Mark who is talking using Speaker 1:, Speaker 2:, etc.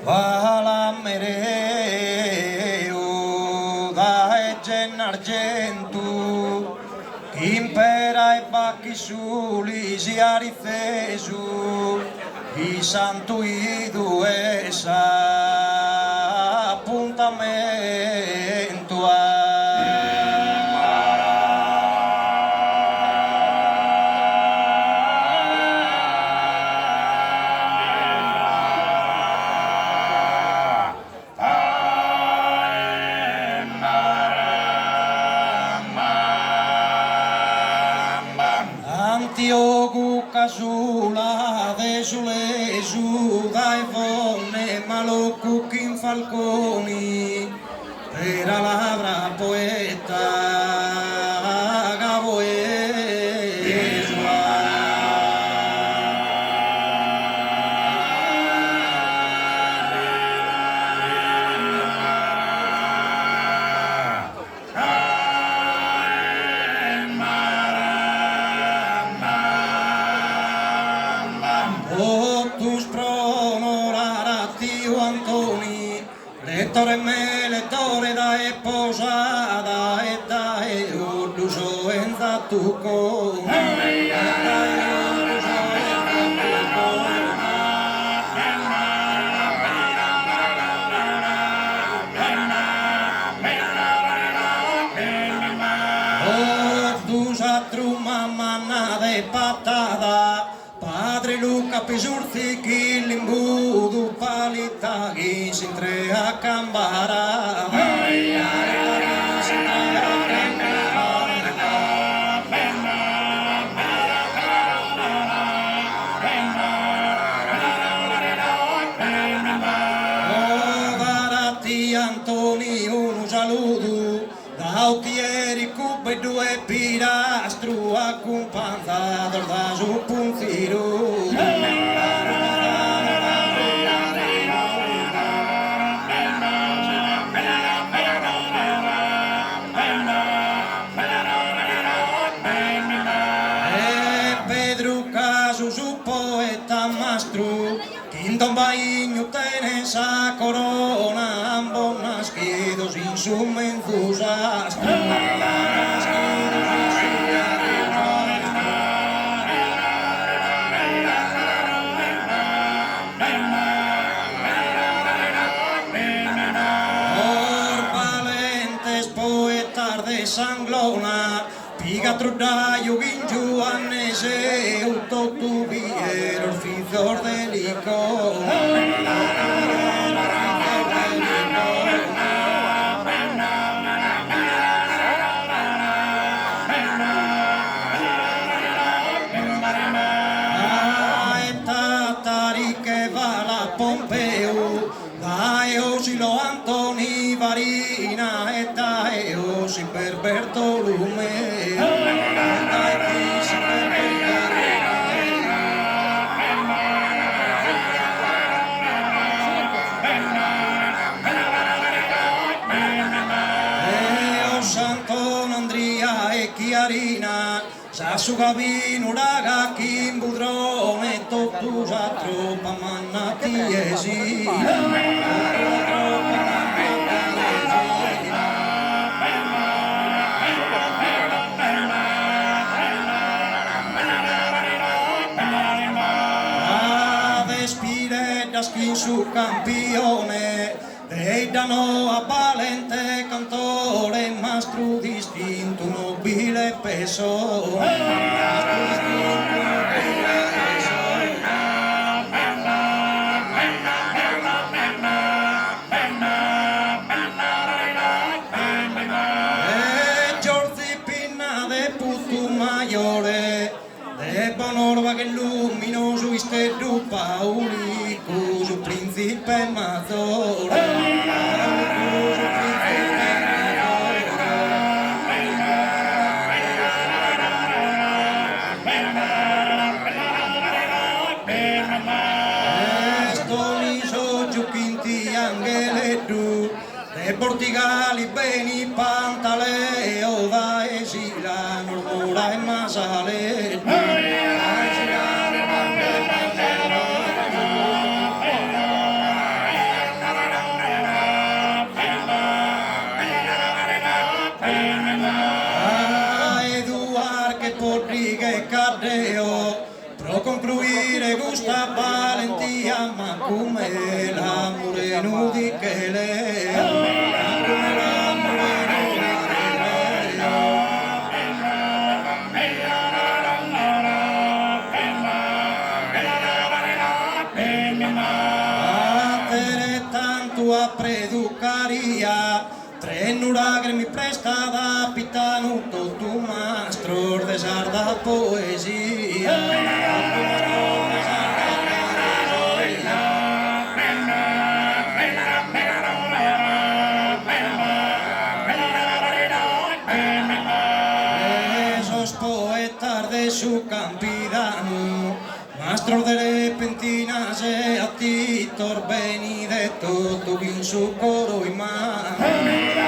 Speaker 1: Vala mereu da egen argentu impera e bakizuli ziarizezu izantu idu esa apuntamentua. Antiogu casula de sulesu dai vonne malocucin falconi per labra poeta gavoesua. Tus pronorarati Antoni, lettore me, lettore da e posada e da e urduso enza tu con. Urdusa truma manna de patada. Padre Luca Pisurzi chi l'imbudu palitaghi si intrea cambara. Darati Antoni un saludo da occhieri cupe due pirastru accompagnato da su punziro. Pedro Caso su poeta mastro Quinton Baigno tiene esa corona ambos nascidos sin su entusiasmo. Sanglona, piga trudaio ginju annese, utto tu viero, fizzor delicona. Pompeu, daeo silo Antoni Varina e daeo si per Bertolomeo. Santon Andria e Chiarina Sassu Gavino raga Kimbudrone Tottu sa troppa manna tiesi. Skin su campione deidano a valente cantore mastro distinto nobile peso. Giorgi Pinna de Putumayore de Bonorva che luminoso istedu Paulico su principe Mazzora. De Portigali, Beni, Pantaleo, da Esila, Normura e Masale. carreo, pro concluire questa valentia, ma come l'amore non di che lei, ma come l'amore non di che lei. Battere tanto a preducaria, trenura che mi presta da pitanuto tu mastro de sarda poesia. Esos poetas de su campidano, mastros de repentinas e a ti Benedetto, tu in su coro in mano.